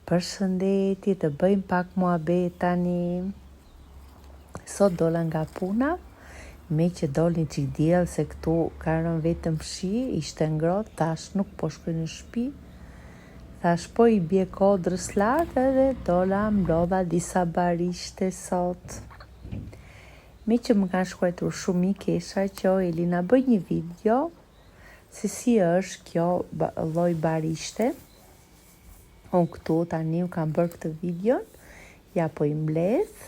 Përshëndetje, të bëjmë pak muhabet tani. Sot dola nga puna, me që dolni që diell se këtu ka rënë vetëm shi, ishte ngrohtë, tash nuk po shkoj në shtëpi. Thash po i bie kodrës lart edhe dola mblodha disa barishte sot. Me që më kanë shkruar shumë i kesha që Elina bëj një video se si është kjo lloj barishte. Unë këtu tani u kam bërë këtë videon, ja po i mbledh,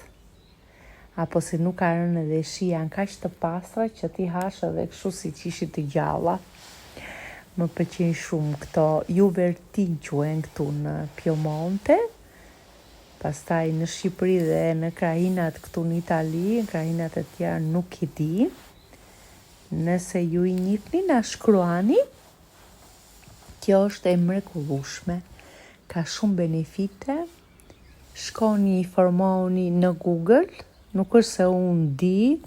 apo se nuk ka rënë edhe shi, janë kaq të pastra që ti hash edhe kështu si që ishi të gjalla. Më pëlqejnë shumë këto, juvertin quhen këtu në Piemonte, pastaj në Shqipëri dhe në krahinat këtu në Itali, në krahinat e tjera nuk i di. Nëse ju i njihni na shkruani. Kjo është e mrekullueshme. Ka shumë benefite, shkoni i formoni në Google, nuk është se unë di,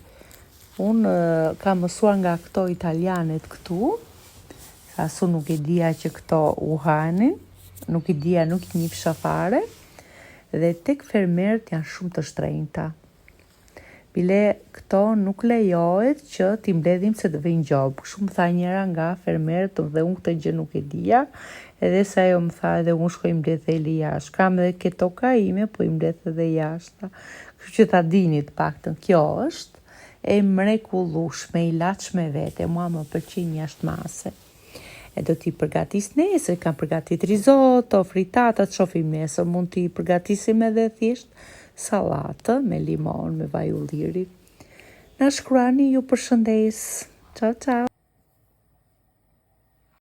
unë kam mësuar nga këto italianet këtu, asu nuk e dija që këto u hanin, nuk i dija, nuk i njihsha fare, dhe tek fermerët janë shumë të shtrenjta. Bile këto nuk lejohet që t'i mbledhim se të vëjnë gjobë. Shumë tha njëra nga fermerët dhe unë këtë gjë nuk e dija, edhe sa jo më tha edhe unë shkoj mbledh edhe jashtë. Kam edhe ketoka ime, po i mbledh edhe jashtë. Kështu që ta dini të paktën, kjo është e mrekullueshme, i laçme vete, mua më pëlqen jashtëmase. E do t'i përgatis nesër, kam përgatit risotto, fritata, të shohim nesër, mund t'i përgatisim edhe thjesht salatë me limon, me vaj ulliri. Na shkruani, ju përshëndes. Ciao, ciao.